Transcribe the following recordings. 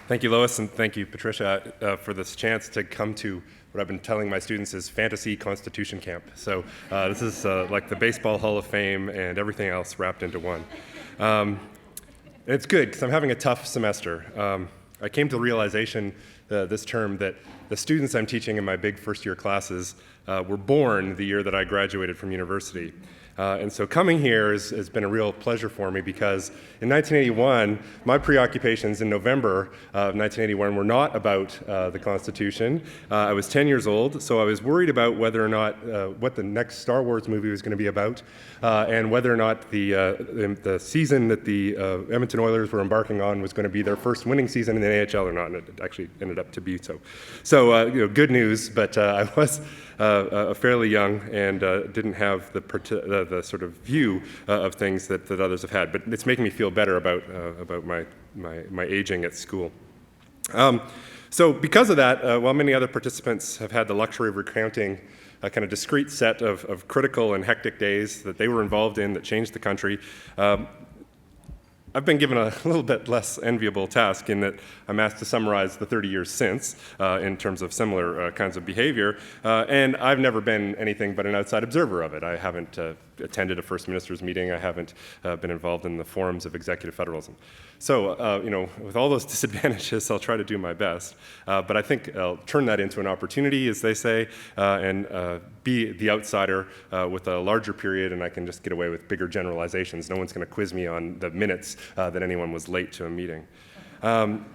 Thank you, Lois, and thank you, Patricia, for this chance to come to what I've been telling my students is Fantasy Constitution Camp. So this is like the Baseball Hall of Fame and everything else wrapped into one. And it's good, because I'm having a tough semester. I came to the realization this term that the students I'm teaching in my big first-year classes were born the year that I graduated from university. And so coming here has been a real pleasure for me because in 1981, my preoccupations in November of 1981 were not about the Constitution. I was 10 years old, so I was worried about whether or not what the next Star Wars movie was going to be about, and whether or not the season that the Edmonton Oilers were embarking on was going to be their first winning season in the AHL or not, and it actually ended up to be so. So, good news, but I was fairly young and didn't have the sort of view of things that others have had. But it's making me feel better about my aging at school. So because of that, while many other participants have had the luxury of recounting a kind of discrete set of critical and hectic days that they were involved in that changed the country, I've been given a little bit less enviable task in that I'm asked to summarize the 30 years since in terms of similar kinds of behavior, and I've never been anything but an outside observer of it. I haven't attended a First Minister's meeting. I haven't been involved in the forums of executive federalism. So, with all those disadvantages, I'll try to do my best, but I think I'll turn that into an opportunity, as they say, and be the outsider with a larger period, and I can just get away with bigger generalizations. No one's going to quiz me on the minutes that anyone was late to a meeting. I'm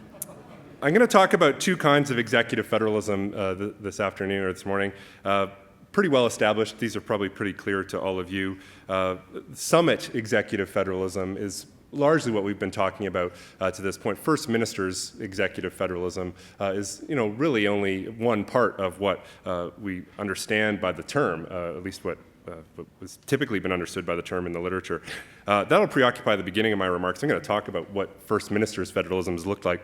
going to talk about two kinds of executive federalism this afternoon or this morning. Pretty well established. These are probably pretty clear to all of you. Summit executive federalism is largely what we've been talking about to this point. First Minister's executive federalism is, really only one part of what we understand by the term, at least what was typically been understood by the term in the literature. That'll preoccupy the beginning of my remarks. I'm going to talk about what First Minister's federalism has looked like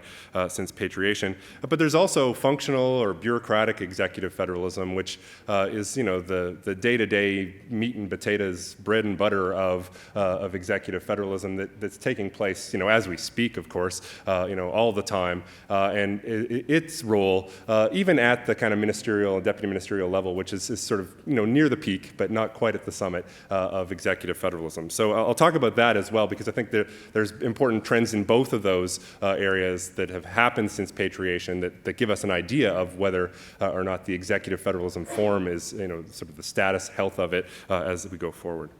since Patriation. But there's also functional or bureaucratic executive federalism, which is, the day-to-day meat and potatoes, bread and butter of executive federalism that's taking place, as we speak, of course, all the time. And its role, even at the kind of ministerial and deputy ministerial level, which is sort of, near the peak, but not quite at the summit of executive federalism. So I'll talk about that as well, because I think there's important trends in both of those areas that have happened since Patriation that give us an idea of whether or not the executive federalism form is, sort of the status, health of it as we go forward.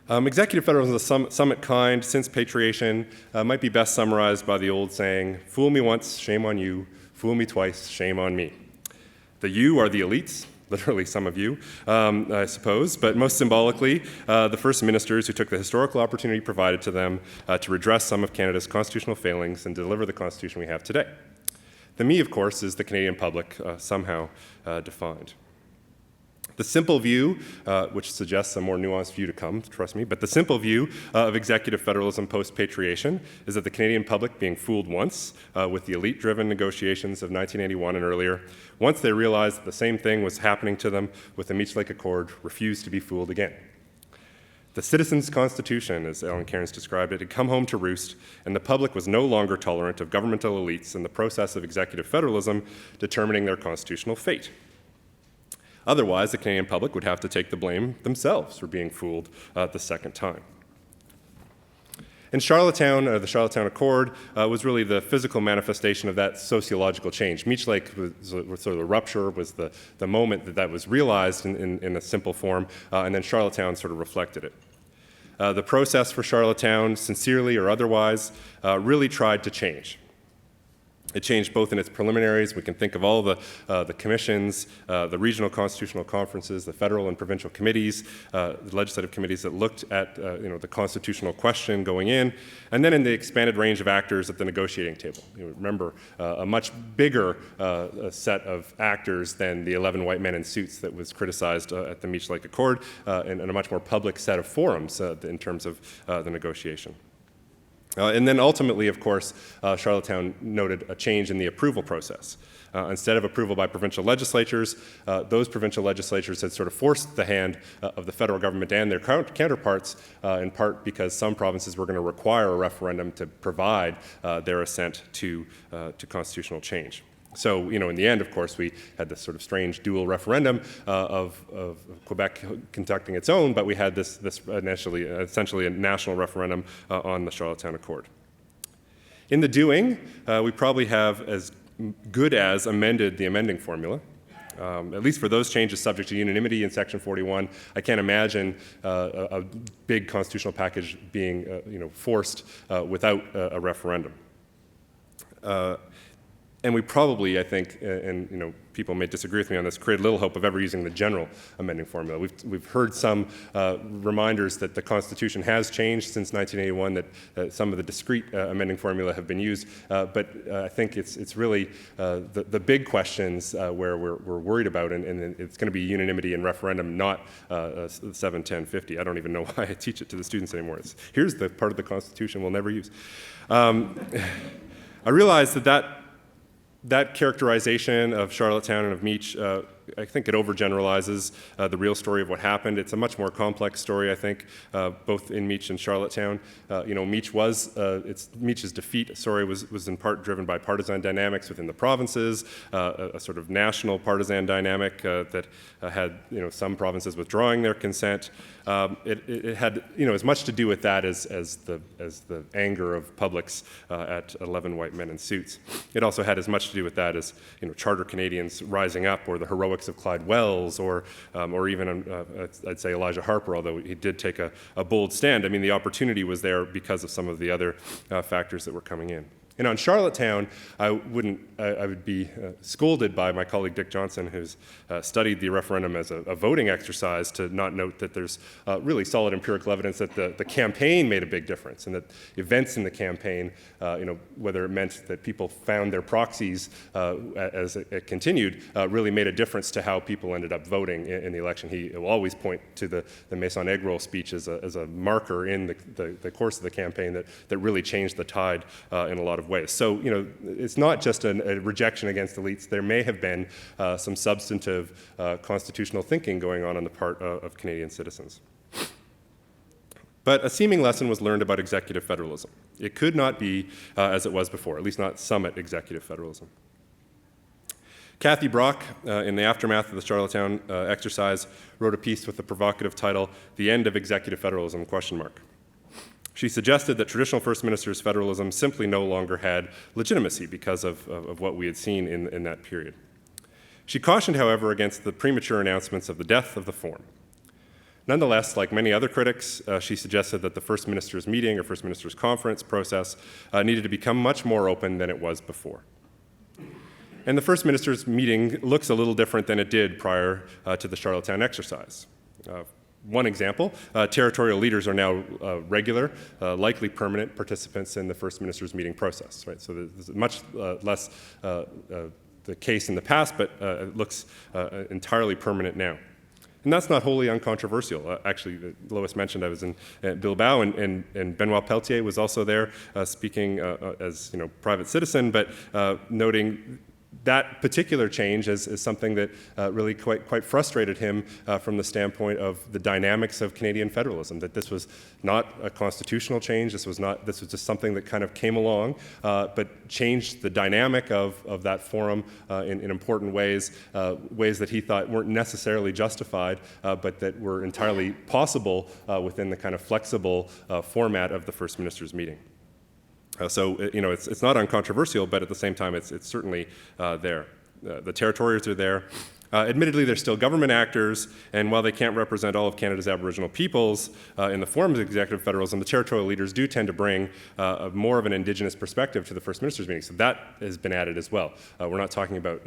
Executive federalism is the summit kind since Patriation might be best summarized by the old saying, "Fool me once, shame on you. Fool me twice, shame on me." The you are the elites, literally some of you, I suppose, but most symbolically, the first ministers who took the historical opportunity provided to them to redress some of Canada's constitutional failings and deliver the Constitution we have today. The me, of course, is the Canadian public, somehow defined. The simple view, which suggests a more nuanced view to come, trust me, but the simple view of executive federalism post-Patriation is that the Canadian public, being fooled once with the elite-driven negotiations of 1981 and earlier, once they realized that the same thing was happening to them with the Meech Lake Accord, refused to be fooled again. The Citizens' Constitution, as Ellen Cairns described it, had come home to roost, and the public was no longer tolerant of governmental elites in the process of executive federalism determining their constitutional fate. Otherwise, the Canadian public would have to take the blame themselves for being fooled the second time. In Charlottetown, the Charlottetown Accord was really the physical manifestation of that sociological change. Meech Lake was sort of the rupture, was the moment that was realized in a simple form, and then Charlottetown sort of reflected it. The process for Charlottetown, sincerely or otherwise, really tried to change. It changed both in its preliminaries. We can think of all the commissions, the regional constitutional conferences, the federal and provincial committees, the legislative committees that looked at the constitutional question going in, and then in the expanded range of actors at the negotiating table. Remember, a much bigger set of actors than the 11 white men in suits that was criticized at the Meech Lake Accord, and a much more public set of forums in terms of the negotiation. And then ultimately, of course, Charlottetown noted a change in the approval process. Instead of approval by provincial legislatures, those provincial legislatures had sort of forced the hand of the federal government and their counterparts, in part because some provinces were going to require a referendum to provide their assent to constitutional change. So, in the end, of course, we had this sort of strange dual referendum of Quebec conducting its own, but we had this essentially a national referendum on the Charlottetown Accord. In the doing, we probably have as good as amended the amending formula. At least for those changes subject to unanimity in Section 41, I can't imagine a big constitutional package being forced without a referendum. And we probably, I think, and people may disagree with me on this, create little hope of ever using the general amending formula. We've heard some reminders that the Constitution has changed since 1981, that some of the discrete amending formula have been used, but I think it's really the big questions where we're worried about, and it's going to be unanimity and referendum, not 7, 10, 50. I don't even know why I teach it to the students anymore. Here's the part of the Constitution we'll never use. I realize that characterization of Charlottetown and of Meech, I think it overgeneralizes the real story of what happened. It's a much more complex story, I think, both in Meech and Charlottetown. Meech's defeat, was in part driven by partisan dynamics within the provinces, a sort of national partisan dynamic that had, some provinces withdrawing their consent. It had, as much to do with that as the anger of publics at 11 white men in suits. It also had as much to do with that as, charter Canadians rising up, or the heroics of Clyde Wells, or even, I'd say, Elijah Harper, although he did take a bold stand. I mean, the opportunity was there because of some of the other factors that were coming in. And on Charlottetown, I would be scolded by my colleague Dick Johnson, who's studied the referendum as a voting exercise, to not note that there's really solid empirical evidence that the campaign made a big difference, and that events in the campaign, whether it meant that people found their proxies as it continued, really made a difference to how people ended up voting in the election. He will always point to the Maison egg roll speech as a marker in the course of the campaign that really changed the tide in a lot of ways. So, it's not just a rejection against elites. There may have been some substantive constitutional thinking going on the part of Canadian citizens. But a seeming lesson was learned about executive federalism. It could not be as it was before, at least not summit executive federalism. Kathy Brock, in the aftermath of the Charlottetown exercise, wrote a piece with the provocative title, "The End of Executive Federalism?" She suggested that traditional First Minister's federalism simply no longer had legitimacy because of what we had seen in that period. She cautioned, however, against the premature announcements of the death of the form. Nonetheless, like many other critics, she suggested that the First Minister's meeting or First Minister's conference process needed to become much more open than it was before. And the First Minister's meeting looks a little different than it did prior to the Charlottetown exercise. One example, territorial leaders are now regular, likely permanent participants in the First Minister's meeting process, right? So there's much less the case in the past, but it looks entirely permanent now. And that's not wholly uncontroversial. Actually, Lois mentioned I was in Bilbao, and Benoit Pelletier was also there speaking as private citizen, but noting that particular change is something that really quite frustrated him from the standpoint of the dynamics of Canadian federalism, that this was not a constitutional change, this was just something that kind of came along, but changed the dynamic of that forum in important ways, ways that he thought weren't necessarily justified, but that were entirely possible within the kind of flexible format of the First Minister's meeting. So, it's not uncontroversial, but at the same time, it's certainly there. The territorials are there. Admittedly, they're still government actors, and while they can't represent all of Canada's Aboriginal peoples in the form of executive federalism, the territorial leaders do tend to bring more of an Indigenous perspective to the First Minister's meeting. So that has been added as well. We're not talking about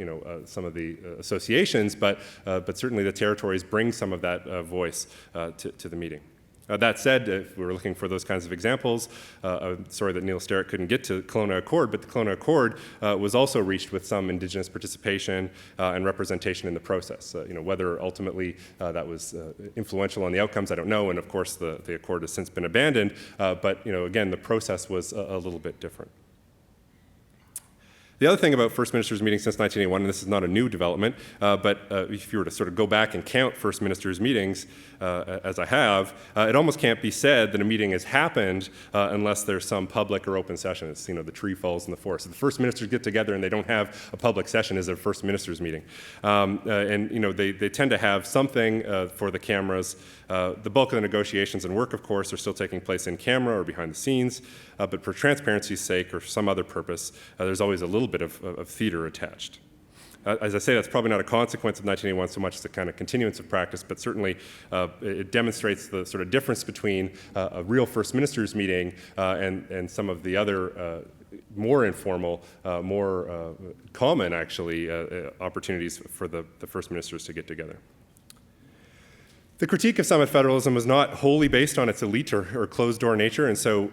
some of the associations, but certainly the territories bring some of that voice to the meeting. That said, if we were looking for those kinds of examples, I'm sorry that Neil Sterritt couldn't get to the Kelowna Accord, but the Kelowna Accord was also reached with some Indigenous participation and representation in the process. Whether ultimately that was influential on the outcomes, I don't know, and of course the Accord has since been abandoned, but again, the process was a little bit different. The other thing about First Ministers' meetings since 1981, and this is not a new development, but if you were to sort of go back and count First Ministers' meetings, as I have, it almost can't be said that a meeting has happened unless there's some public or open session. It's, the tree falls in the forest. If the First Ministers get together and they don't have a public session as a First Ministers' meeting. They tend to have something for the cameras. The bulk of the negotiations and work, of course, are still taking place in camera or behind the scenes, but for transparency's sake or some other purpose, there's always a little bit of theater attached. As I say, that's probably not a consequence of 1981 so much as a kind of continuance of practice, but certainly it demonstrates the sort of difference between a real First Ministers meeting and some of the other more informal, more common, actually, opportunities for the First Ministers to get together. The critique of summit federalism was not wholly based on its elite or closed-door nature, and so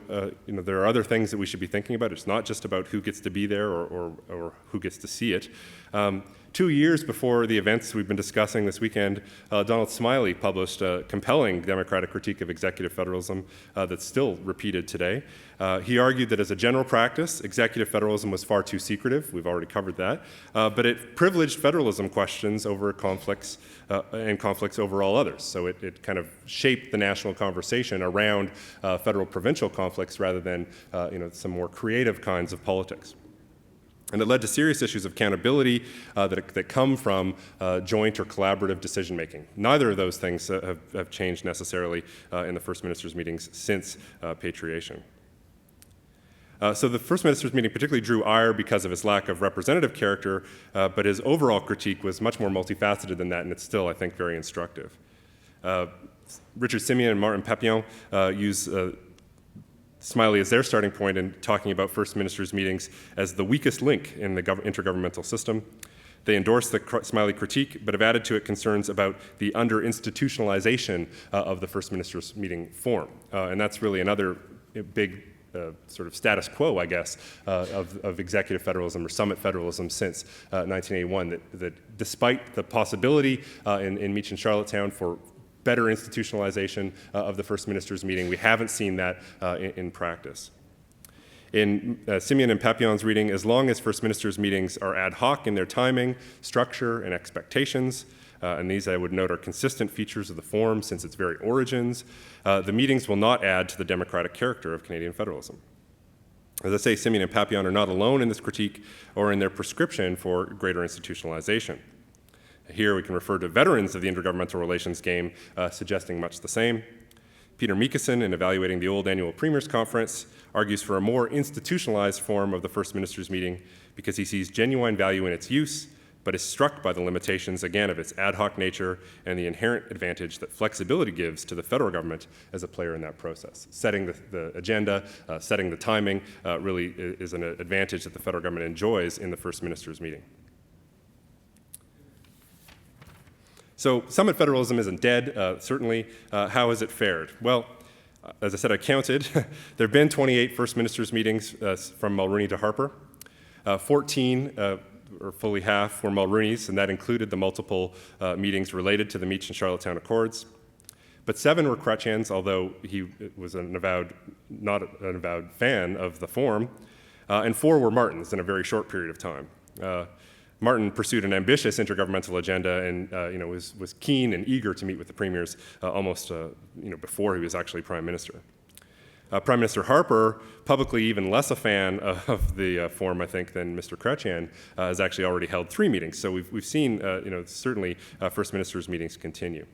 there are other things that we should be thinking about. It's not just about who gets to be there or who gets to see it. 2 years before the events we've been discussing this weekend, Donald Smiley published a compelling democratic critique of executive federalism that's still repeated today. He argued that as a general practice, executive federalism was far too secretive. We've already covered that. But it privileged federalism questions over conflicts and conflicts over all others. So it kind of shaped the national conversation around federal-provincial conflicts rather than some more creative kinds of politics. And it led to serious issues of accountability that come from joint or collaborative decision-making. Neither of those things have changed necessarily in the First Ministers' meetings since Patriation. So the First Ministers' meeting particularly drew ire because of its lack of representative character, but his overall critique was much more multifaceted than that, and it's still, I think, very instructive. Richard Simeon and Martin Papillon use Smiley as their starting point in talking about First Ministers' meetings as the weakest link in the intergovernmental system. They endorse the Smiley critique, but have added to it concerns about the under-institutionalization of the First Ministers' meeting form. And that's really another big sort of status quo, I guess, of executive federalism or summit federalism since 1981, that despite the possibility in Meech and Charlottetown for better institutionalization of the First Ministers' meeting, we haven't seen that in practice. In Simeon and Papillon's reading, as long as First Ministers' meetings are ad hoc in their timing, structure, and expectations, and these I would note are consistent features of the form since its very origins, the meetings will not add to the democratic character of Canadian federalism. As I say, Simeon and Papillon are not alone in this critique or in their prescription for greater institutionalization. Here we can refer to veterans of the intergovernmental relations game suggesting much the same. Peter Meekison, in evaluating the old annual Premiers' Conference, argues for a more institutionalized form of the First Ministers' meeting because he sees genuine value in its use, but is struck by the limitations, again, of its ad hoc nature and the inherent advantage that flexibility gives to the federal government as a player in that process. Setting the agenda, setting the timing really is an advantage that the federal government enjoys in the First Ministers' meeting. So summit federalism isn't dead, certainly. How has it fared? Well, as I said, I counted. There have been 28 First Ministers' meetings from Mulroney to Harper. 14, or fully half, were Mulroney's, and that included the multiple meetings related to the Meech and Charlottetown Accords. But 7 were Chrétien's, although he was not an avowed fan of the form, and 4 were Martin's in a very short period of time. Martin pursued an ambitious intergovernmental agenda and was keen and eager to meet with the premiers almost before he was actually prime minister. Prime Minister Harper, publicly even less a fan of the form, I think, than Mr. Chrétien, has actually already held 3 meetings. So we've seen, certainly First Ministers' meetings continue.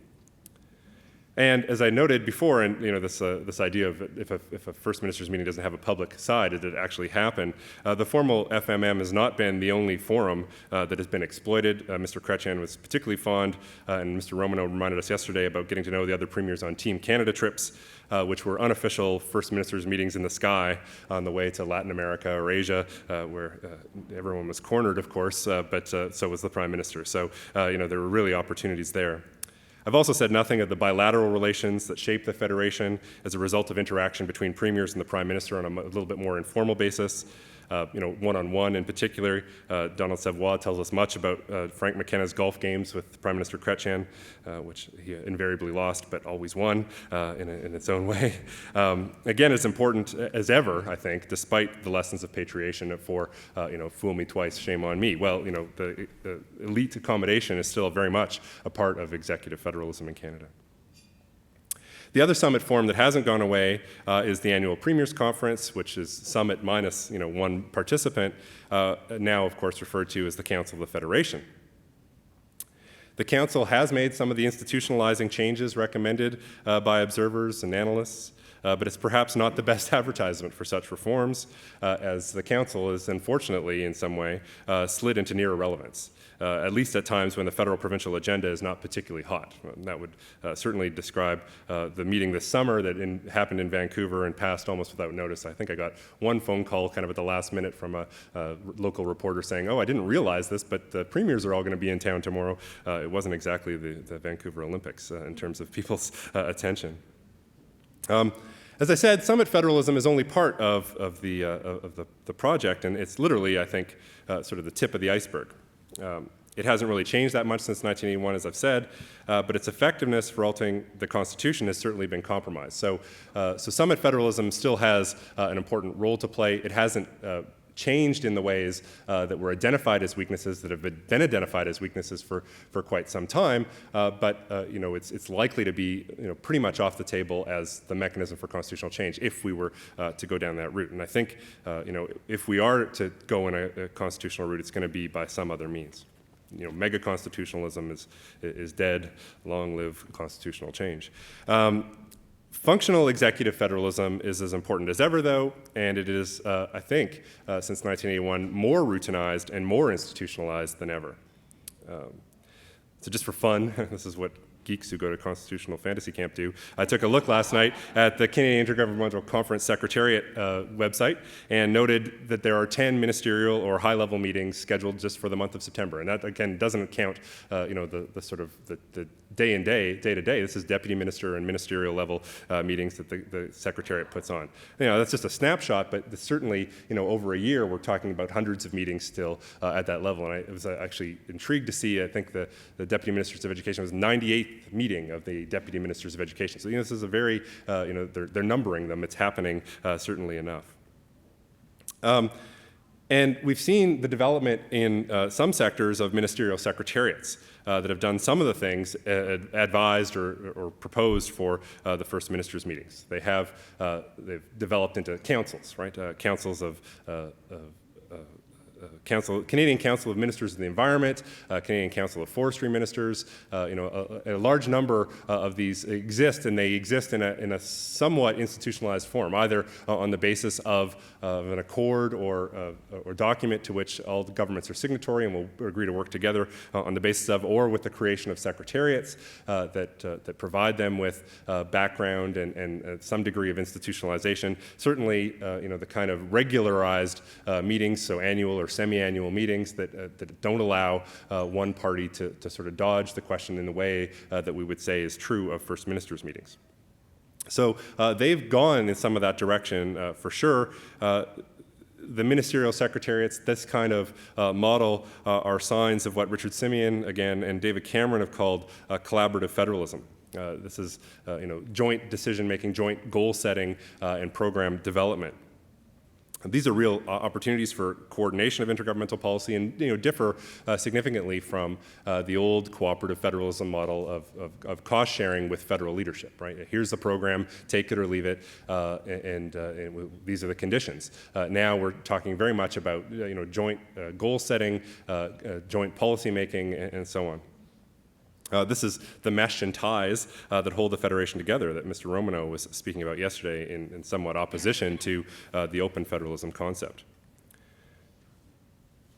And as I noted before, and this idea of if a First Ministers' meeting doesn't have a public side, did it actually happen? The formal FMM has not been the only forum that has been exploited. Mr. Chrétien was particularly fond, and Mr. Romano reminded us yesterday about getting to know the other premiers on Team Canada trips, which were unofficial First Ministers' meetings in the sky on the way to Latin America or Asia, where everyone was cornered, of course, but so was the Prime Minister. So there were really opportunities there. I've also said nothing of the bilateral relations that shape the Federation as a result of interaction between premiers and the Prime Minister on a little bit more informal basis. One-on-one in particular. Donald Savoy tells us much about Frank McKenna's golf games with Prime Minister Chrétien, which he invariably lost but always won in its own way. Again, it's important as ever, I think, despite the lessons of patriation for, fool me twice, shame on me. Well, the elite accommodation is still very much a part of executive federalism in Canada. The other summit forum that hasn't gone away is the annual Premiers Conference, which is summit minus one participant, now of course referred to as the Council of the Federation. The Council has made some of the institutionalizing changes recommended by observers and analysts, but it's perhaps not the best advertisement for such reforms, as the Council is unfortunately in some way slid into near irrelevance. At least at times when the federal-provincial agenda is not particularly hot. That would certainly describe the meeting this summer that happened in Vancouver and passed almost without notice. I think I got one phone call kind of at the last minute from a local reporter saying, "Oh, I didn't realize this, but the premiers are all going to be in town tomorrow." It wasn't exactly the Vancouver Olympics in terms of people's attention. As I said, summit federalism is only part of the project, and it's literally, I think, sort of the tip of the iceberg. It hasn't really changed that much since 1981, as I've said, but its effectiveness for altering the Constitution has certainly been compromised. So summit federalism still has an important role to play. It hasn't changed in the ways that were identified as weaknesses, that have been identified as weaknesses for quite some time, but it's likely to be pretty much off the table as the mechanism for constitutional change if we were to go down that route. And I think if we are to go in a constitutional route, it's going to be by some other means. Mega constitutionalism is dead. Long live constitutional change. Functional executive federalism is as important as ever, though, and it is, I think, since 1981, more routinized and more institutionalized than ever. So just for fun, this is what geeks who go to constitutional fantasy camp do. I took a look last night at the Canadian Intergovernmental Conference Secretariat website and noted that there are 10 ministerial or high-level meetings scheduled just for the month of September. And that, again, doesn't count the sort of the day-to-day. This is deputy minister and ministerial level meetings that the Secretariat puts on. That's just a snapshot, but certainly, over a year, we're talking about hundreds of meetings still at that level. And I was actually intrigued to see, I think the Deputy Ministers of Education was 98th meeting of the Deputy Ministers of Education. So, this is a very, they're numbering them. It's happening certainly enough. And we've seen the development in some sectors of ministerial secretariats that have done some of the things advised or proposed for the first ministers' meetings. They've developed into councils, right? Councils of Canadian Council of Ministers of the Environment, Canadian Council of Forestry Ministers, a large number of these exist, and they exist in a somewhat institutionalized form, either on the basis of an accord or document to which all the governments are signatory and will agree to work together on the basis of, or with the creation of secretariats that provide them with background and some degree of institutionalization. Certainly, the kind of regularized meetings, so annual or semi-annual meetings that don't allow one party to sort of dodge the question in the way that we would say is true of first ministers' meetings. So they've gone in some of that direction for sure. The ministerial secretariats, this kind of model, are signs of what Richard Simeon, again, and David Cameron have called collaborative federalism. This is joint decision-making, joint goal-setting, and program development. These are real opportunities for coordination of intergovernmental policy and differ significantly from the old cooperative federalism model of cost sharing with federal leadership, right? Here's the program, take it or leave it, and these are the conditions. Now we're talking very much about joint goal setting, joint policy making, and so on. This is the mesh and ties that hold the Federation together that Mr. Romano was speaking about yesterday in somewhat opposition to the open federalism concept.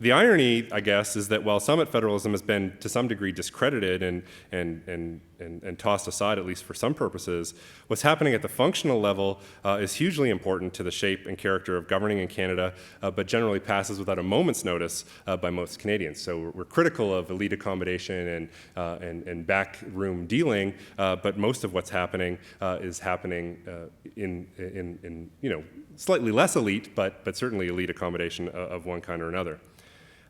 The irony, I guess, is that while summit federalism has been to some degree discredited and tossed aside, at least for some purposes, what's happening at the functional level is hugely important to the shape and character of governing in Canada, but generally passes without a moment's notice by most Canadians. So we're critical of elite accommodation and backroom dealing, but most of what's happening is happening in slightly less elite, but certainly elite accommodation of one kind or another.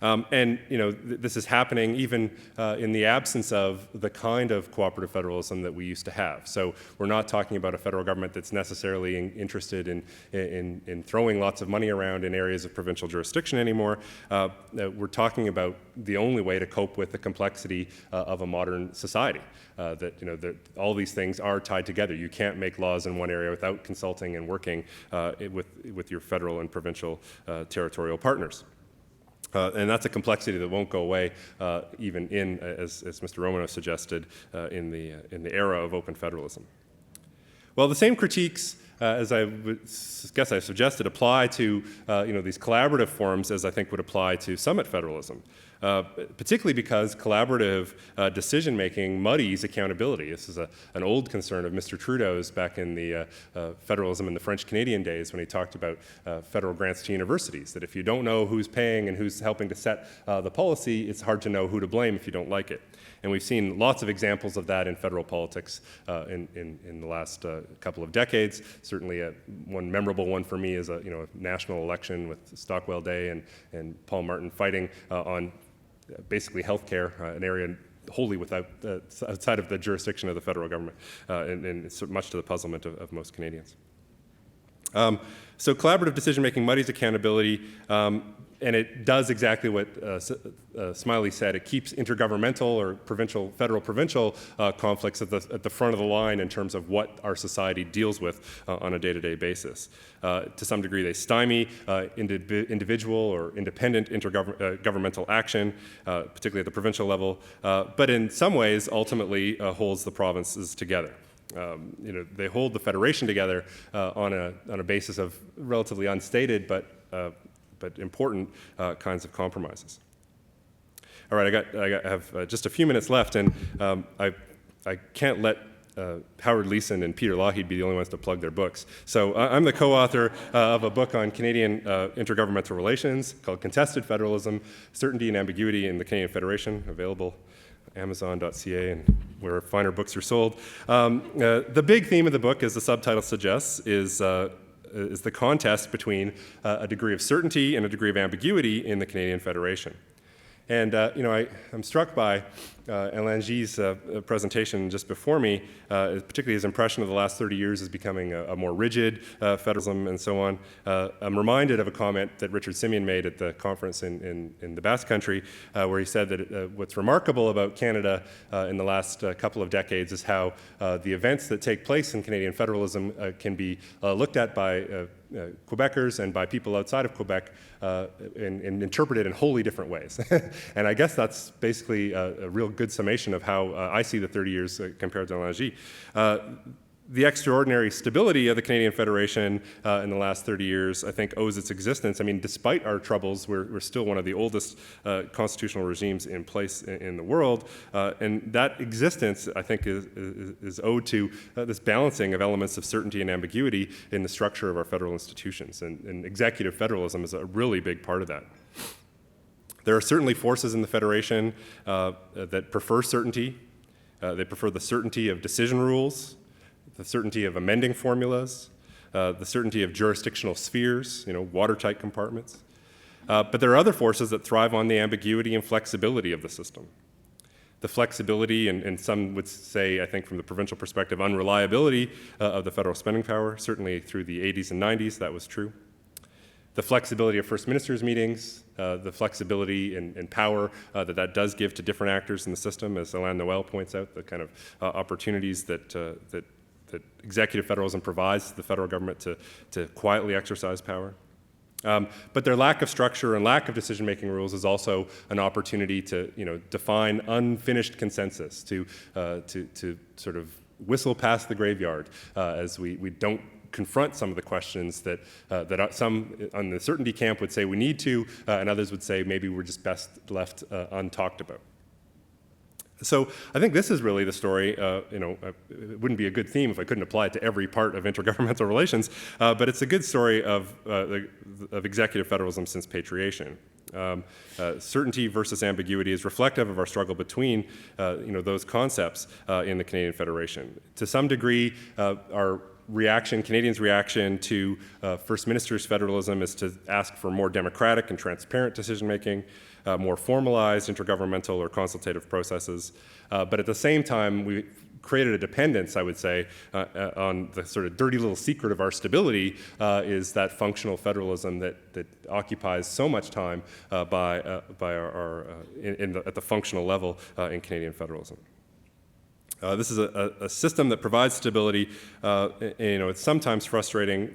This is happening even in the absence of the kind of cooperative federalism that we used to have. So we're not talking about a federal government that's necessarily interested in throwing lots of money around in areas of provincial jurisdiction anymore. We're talking about the only way to cope with the complexity of a modern society. That all these things are tied together. You can't make laws in one area without consulting and working with your federal and provincial territorial partners. And that's a complexity that won't go away, even as Mr. Romano suggested, in the era of open federalism. Well, the same critiques, as I guess I suggested, apply to these collaborative forms as I think would apply to summit federalism. Particularly because collaborative decision-making muddies accountability. This is an old concern of Mr. Trudeau's back in the federalism in the French-Canadian days when he talked about federal grants to universities, that if you don't know who's paying and who's helping to set the policy, it's hard to know who to blame if you don't like it. And we've seen lots of examples of that in federal politics in the last couple of decades. Certainly one memorable one for me is a national election with Stockwell Day and Paul Martin fighting on basically healthcare, an area wholly outside of the jurisdiction of the federal government, and it's much to the puzzlement of most Canadians. So collaborative decision-making muddies accountability, and it does exactly what Smiley said. It keeps intergovernmental or federal-provincial conflicts at the front of the line in terms of what our society deals with on a day-to-day basis. To some degree, they stymie individual or independent intergovernmental action, particularly at the provincial level, but in some ways, ultimately holds the provinces together. They hold the federation together on a basis of relatively unstated but important kinds of compromises. All right, I have just a few minutes left, and I can't let Howard Leeson and Peter Lougheed be the only ones to plug their books. So I'm the co-author of a book on Canadian intergovernmental relations called Contested Federalism, Certainty and Ambiguity in the Canadian Federation, available Amazon.ca and where finer books are sold. The big theme of the book, as the subtitle suggests, is the contest between a degree of certainty and a degree of ambiguity in the Canadian Federation. And I'm struck by Alain G's presentation just before me, particularly his impression of the last 30 years as becoming a more rigid federalism and so on. I'm reminded of a comment that Richard Simeon made at the conference in the Basque Country, where he said that what's remarkable about Canada in the last couple of decades is how the events that take place in Canadian federalism can be looked at by Quebecers and by people outside of Quebec and interpreted in wholly different ways. And I guess that's basically a real good summation of how I see the 30 years compared to Alain G. The extraordinary stability of the Canadian Federation in the last 30 years, I think, owes its existence. I mean, despite our troubles, we're still one of the oldest constitutional regimes in place in the world. And that existence, I think, is owed to this balancing of elements of certainty and ambiguity in the structure of our federal institutions. And executive federalism is a really big part of that. There are certainly forces in the Federation that prefer certainty. They prefer the certainty of decision rules, the certainty of amending formulas, the certainty of jurisdictional spheres, watertight compartments. But there are other forces that thrive on the ambiguity and flexibility of the system. The flexibility, and some would say, I think from the provincial perspective, unreliability of the federal spending power. Certainly through the 80s and 90s, that was true. The flexibility of First Ministers' meetings, the flexibility and power that does give to different actors in the system, as Alain Noel points out, the kind of opportunities that executive federalism provides the federal government to quietly exercise power. But their lack of structure and lack of decision-making rules is also an opportunity to define unfinished consensus, to sort of whistle past the graveyard as we don't confront some of the questions that some on the certainty camp would say we need to, and others would say maybe we're just best left untalked about. So I think this is really the story. It wouldn't be a good theme if I couldn't apply it to every part of intergovernmental relations, but it's a good story of executive federalism since patriation. Certainty versus ambiguity is reflective of our struggle between those concepts in the Canadian Federation. To some degree, Canadians' reaction to First Minister's federalism is to ask for more democratic and transparent decision-making, more formalized intergovernmental or consultative processes. But at the same time, we created a dependence, I would say, on the sort of dirty little secret of our stability is that functional federalism that occupies so much time at the functional level in Canadian federalism. This is a system that provides stability. It's sometimes frustrating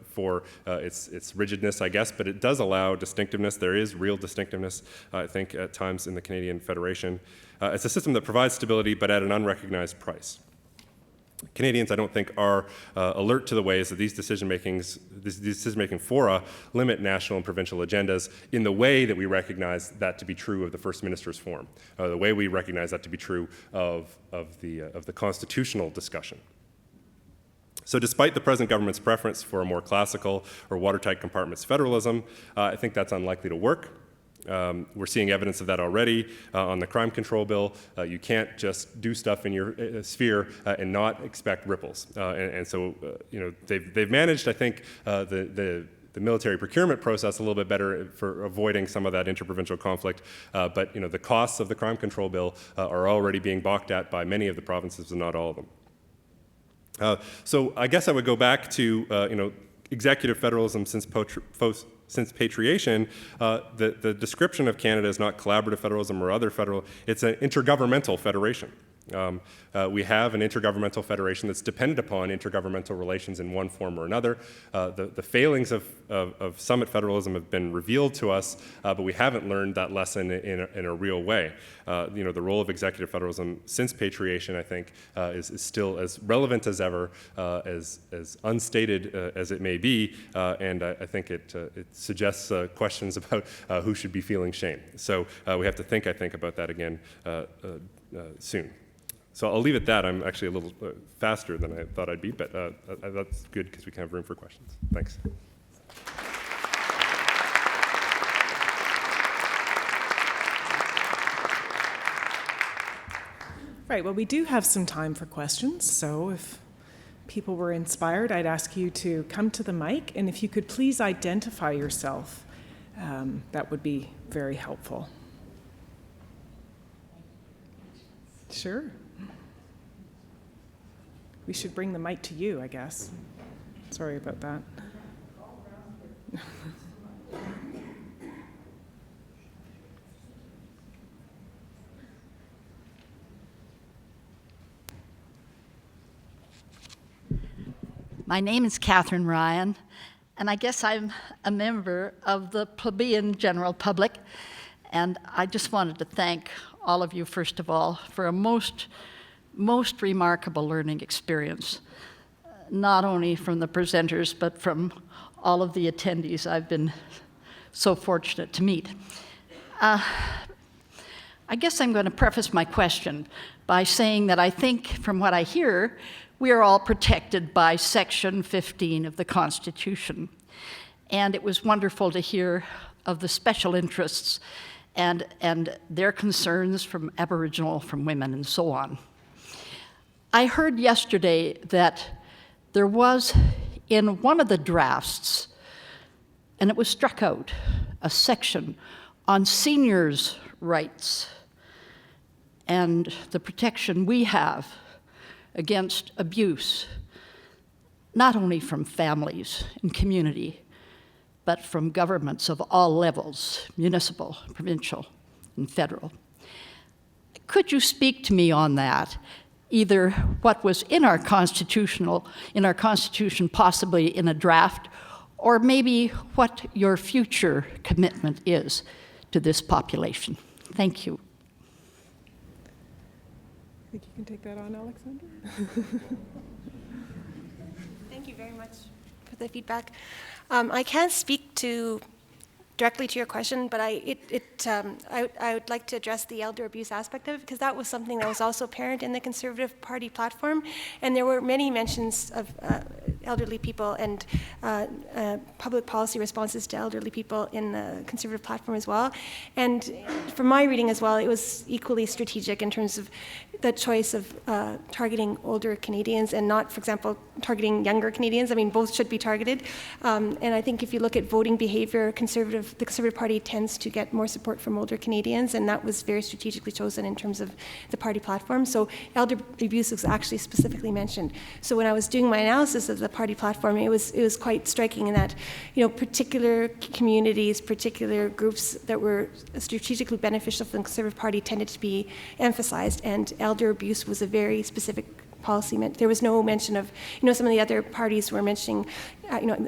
for its rigidness, I guess, but it does allow distinctiveness. There is real distinctiveness, I think, at times in the Canadian Federation. It's a system that provides stability, but at an unrecognized price. Canadians, I don't think, are alert to the ways that these decision-making fora limit national and provincial agendas in the way that we recognize that to be true of the First Minister's Forum, the way we recognize that to be true of the constitutional discussion. So despite the present government's preference for a more classical or watertight compartments federalism, I think that's unlikely to work. We're seeing evidence of that already on the crime control bill. You can't just do stuff in your sphere and not expect ripples. So they've managed, I think, the military procurement process a little bit better for avoiding some of that interprovincial conflict. But the costs of the crime control bill are already being balked at by many of the provinces and not all of them. So I guess I would go back to executive federalism since patriation. The description of Canada is not collaborative federalism or other federal, it's an intergovernmental federation. We have an intergovernmental federation that's dependent upon intergovernmental relations in one form or another. The failings of summit federalism have been revealed to us, but we haven't learned that lesson in a real way. The role of executive federalism since patriation, I think, is still as relevant as ever, as unstated as it may be, and I think it suggests questions about who should be feeling shame. So we have to think, I think, about that again soon. So I'll leave it at that. I'm actually a little faster than I thought I'd be, but that's good because we can have room for questions. Thanks. Right, well, we do have some time for questions, so if people were inspired, I'd ask you to come to the mic, and if you could please identify yourself, that would be very helpful. Sure. We should bring the mic to you, I guess. Sorry about that. My name is Catherine Ryan, and I guess I'm a member of the plebeian general public, and I just wanted to thank all of you, first of all, for a most remarkable learning experience, not only from the presenters, but from all of the attendees I've been so fortunate to meet. I guess I'm going to preface my question by saying that I think, from what I hear, we are all protected by Section 15 of the Constitution. And it was wonderful to hear of the special interests and their concerns from Aboriginal, from women, and so on. I heard yesterday that there was, in one of the drafts, and it was struck out, a section on seniors' rights and the protection we have against abuse, not only from families and community, but from governments of all levels, municipal, provincial, and federal. Could you speak to me on that? Either what was in our constitution, possibly in a draft, or maybe what your future commitment is to this population. Thank you. I think you can take that on, Alexander. Thank you very much for the feedback. I can't speak directly to your question, but I would like to address the elder abuse aspect of it, because that was something that was also apparent in the Conservative Party platform, and there were many mentions of elderly people and public policy responses to elderly people in the Conservative platform as well. And from my reading as well, it was equally strategic in terms of the choice of targeting older Canadians and not, for example, targeting younger Canadians. I mean, both should be targeted. And I think if you look at voting behavior, the Conservative Party tends to get more support from older Canadians, and that was very strategically chosen in terms of the party platform. So elder abuse was actually specifically mentioned. So when I was doing my analysis of the party platform, it was quite striking in that, particular communities, particular groups that were strategically beneficial for the Conservative Party tended to be emphasized, and elder abuse was a very specific policy. There was no mention of, some of the other parties were mentioning,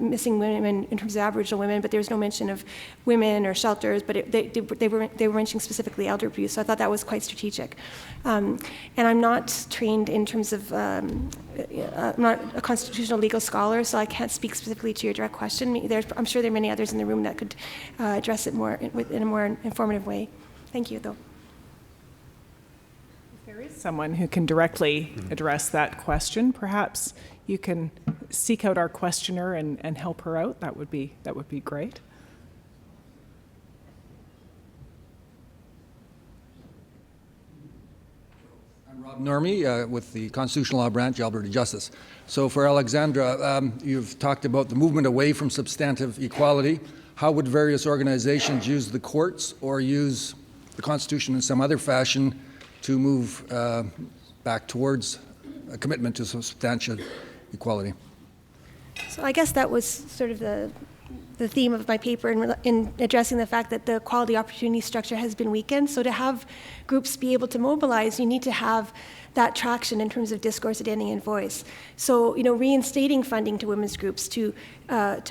missing women in terms of Aboriginal women, but there was no mention of women or shelters, but they were mentioning specifically elder abuse. So I thought that was quite strategic. And I'm not trained in terms of, I'm not a constitutional legal scholar, so I can't speak specifically to your direct question. I'm sure there are many others in the room that could address it in a more informative way. Thank you, though. There is someone who can directly address that question. Perhaps you can seek out our questioner and help her out. That would be great. I'm Rob Normie with the Constitutional Law Branch, Alberta Justice. So for Alexandra, you've talked about the movement away from substantive equality. How would various organizations use the courts or use the Constitution in some other fashion to move back towards a commitment to substantial equality? So I guess that was sort of the theme of my paper in addressing the fact that the equality opportunity structure has been weakened. So to have groups be able to mobilize, you need to have that traction in terms of discourse, identity, and voice. So, reinstating funding to women's groups to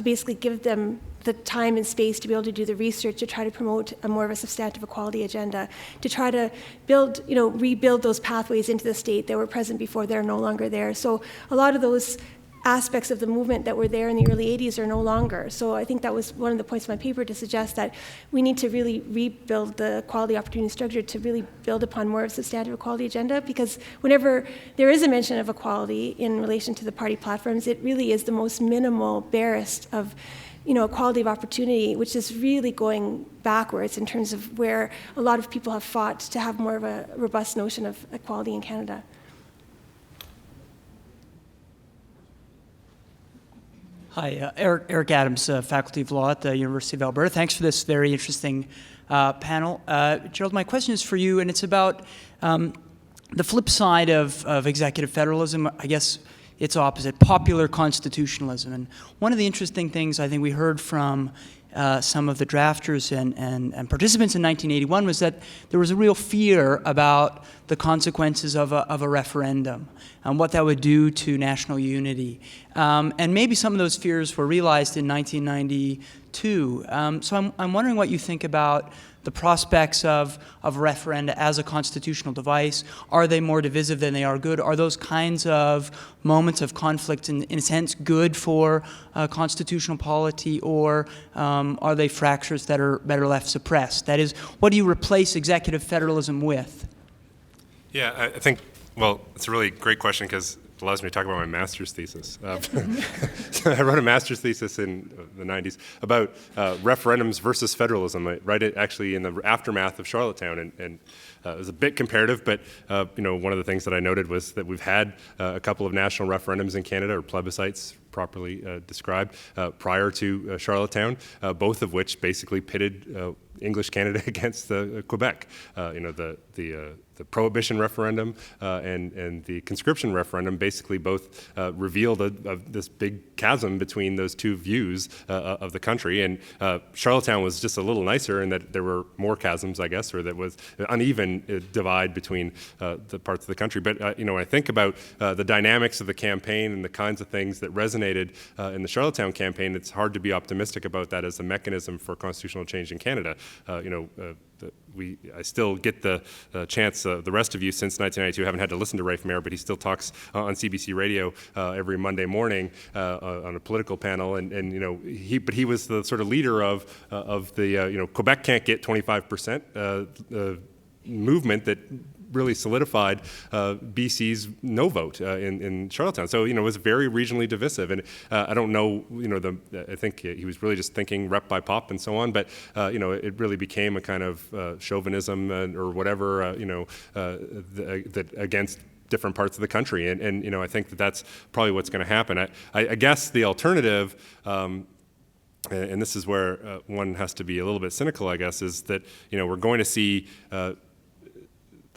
basically give them the time and space to be able to do the research to try to promote a more of a substantive equality agenda, to try to rebuild those pathways into the state that were present before they're no longer there. So a lot of those aspects of the movement that were there in the early 80s are no longer. So I think that was one of the points of my paper, to suggest that we need to really rebuild the equality opportunity structure to really build upon more of a substantive equality agenda, because whenever there is a mention of equality in relation to the party platforms, it really is the most minimal, barest of equality of opportunity, which is really going backwards in terms of where a lot of people have fought to have more of a robust notion of equality in Canada. Hi, Eric Adams, Faculty of Law at the University of Alberta. Thanks for this very interesting panel. Gerald, my question is for you, and it's about the flip side of executive federalism, I guess its opposite, popular constitutionalism. And one of the interesting things I think we heard from some of the drafters and participants in 1981 was that there was a real fear about the consequences of a referendum and what that would do to national unity. And maybe some of those fears were realized in 1992. So I'm wondering what you think about the prospects of referenda as a constitutional device. Are they more divisive than they are good? Are those kinds of moments of conflict in a sense good for constitutional polity, or are they fractures that are better left suppressed? That is, what do you replace executive federalism with? Yeah, I think, well, it's a really great question because it allows me to talk about my master's thesis. So I wrote a master's thesis in the 90s about referendums versus federalism. I write it actually in the aftermath of Charlottetown, and it was a bit comparative, but one of the things that I noted was that we've had a couple of national referendums in Canada, or plebiscites, properly described, prior to Charlottetown, both of which basically pitted English Canada against Quebec. The prohibition referendum and the conscription referendum basically both revealed this big chasm between those two views of the country. And Charlottetown was just a little nicer in that there were more chasms, I guess, or that was uneven divide between the parts of the country. But when I think about the dynamics of the campaign and the kinds of things that resonated in the Charlottetown campaign, it's hard to be optimistic about that as a mechanism for constitutional change in Canada. I still get the chance, the rest of you since 1992 haven't had to listen to Rafe Mayer, but he still talks on CBC Radio every Monday morning on a political panel, and he was the sort of leader of the Quebec can't get 25% movement that really solidified BC's no vote in Charlottetown. So, it was very regionally divisive. And I don't know, I think he was really just thinking rep by pop and so on. But, it really became a kind of chauvinism or whatever, that against different parts of the country. And I think that's probably what's going to happen. I guess the alternative, and this is where one has to be a little bit cynical, I guess, is that, we're going to see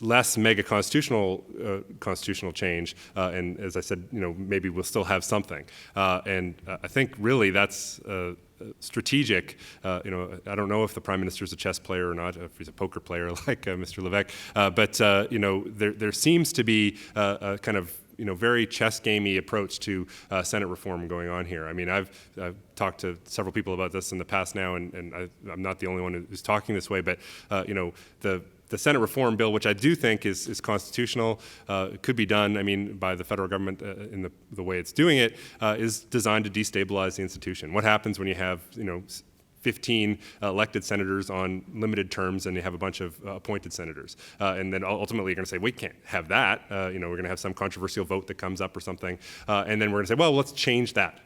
less mega constitutional change, and as I said, maybe we'll still have something. And I think really that's strategic. I don't know if the Prime Minister's a chess player or not, if he's a poker player like Mr. Levesque, but there seems to be a kind of very chess gamey approach to Senate reform going on here. I mean, I've talked to several people about this in the past now, and I'm not the only one who's talking this way, but the Senate reform bill, which I do think is constitutional, could be done, by the federal government in the way it's doing it, is designed to destabilize the institution. What happens when you have, 15 elected senators on limited terms and you have a bunch of appointed senators? And then ultimately you're going to say, we can't have that. We're going to have some controversial vote that comes up or something. And then we're going to say, well, let's change that.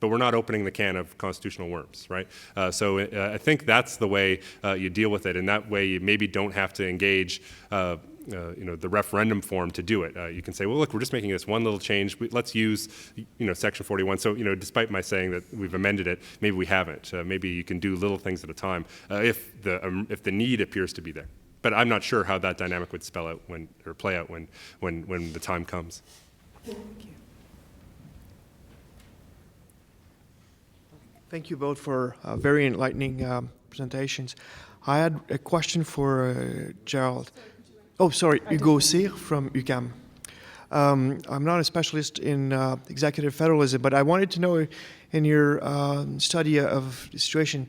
But we're not opening the can of constitutional worms, right? So I think that's the way you deal with it, and that way you maybe don't have to engage the referendum form to do it. You can say, well, look, we're just making this one little change. Let's use, Section 41. So, despite my saying that we've amended it, maybe we haven't. Maybe you can do little things at a time if the need appears to be there. But I'm not sure how that dynamic would play out when the time comes. Thank you. Thank you both for very enlightening presentations. I had a question for Gerald. Oh, sorry, Hugo Cyr from UQAM. I'm not a specialist in executive federalism, but I wanted to know, in your study of the situation,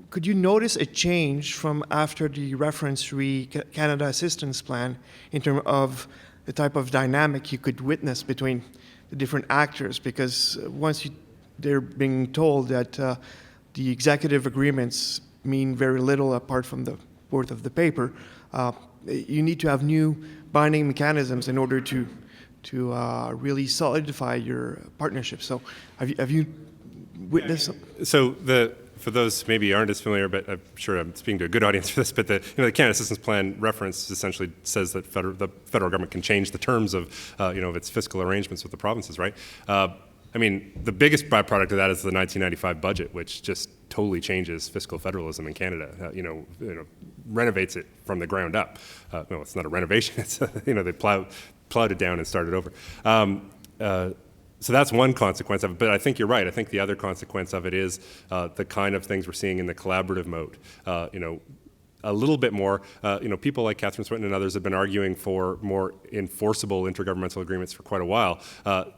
could you notice a change from after the reference-free Canada Assistance Plan in terms of the type of dynamic you could witness between the different actors? Because once they're being told that the executive agreements mean very little apart from the worth of the paper, you need to have new binding mechanisms in order to really solidify your partnership. So have you witnessed? So for those maybe aren't as familiar, but I'm sure I'm speaking to a good audience for this, but the Canada Assistance Plan reference essentially says that the federal government can change the terms of its fiscal arrangements with the provinces, right? The biggest byproduct of that is the 1995 budget, which just totally changes fiscal federalism in Canada. Renovates it from the ground up. No, it's not a renovation. It's they plowed it down and started over. So that's one consequence of it. But I think you're right. I think the other consequence of it is the kind of things we're seeing in the collaborative mode. A little bit more, people like Catherine Swinton and others have been arguing for more enforceable intergovernmental agreements for quite a while.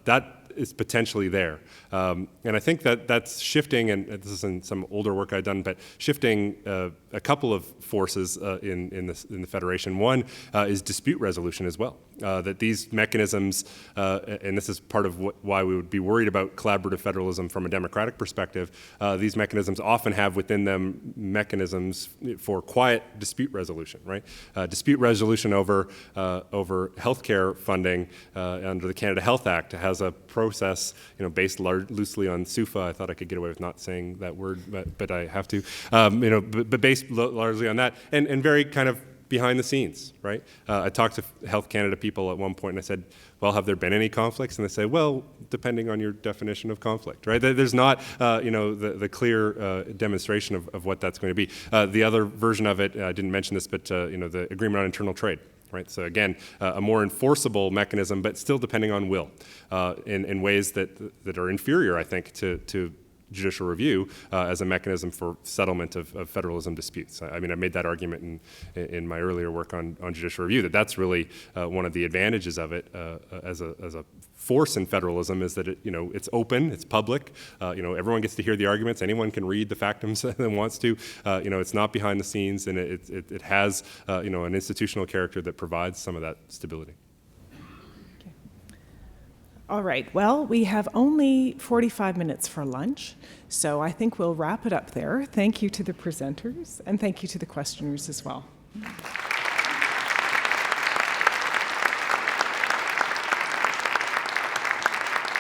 That is potentially there. And I think that's shifting, and this is in some older work I've done, but shifting a couple of forces in the Federation. One is dispute resolution as well. That these mechanisms, and this is part of why we would be worried about collaborative federalism from a democratic perspective, these mechanisms often have within them mechanisms for quiet dispute resolution, right? Dispute resolution over healthcare funding under the Canada Health Act has a process, based loosely on SUFA. I thought I could get away with not saying that word, but I have to. But based largely on that, and very kind of behind the scenes, right? I talked to Health Canada people at one point, and I said, well, have there been any conflicts? And they say, well, depending on your definition of conflict, right? There's not, the clear demonstration of what that's going to be. The other version of it, I didn't mention this, but, the agreement on internal trade. Right. So again, a more enforceable mechanism, but still depending on will, in ways that are inferior, I think, to judicial review as a mechanism for settlement of federalism disputes. I mean, I made that argument in my earlier work on judicial review, that that's really one of the advantages of it as a force in federalism, is that it's open, it's public, everyone gets to hear the arguments, anyone can read the factums that wants to, it's not behind the scenes, and it has an institutional character that provides some of that stability. Okay. All right, well, we have only 45 minutes for lunch, so I think we'll wrap it up there. Thank you to the presenters, and thank you to the questioners as well.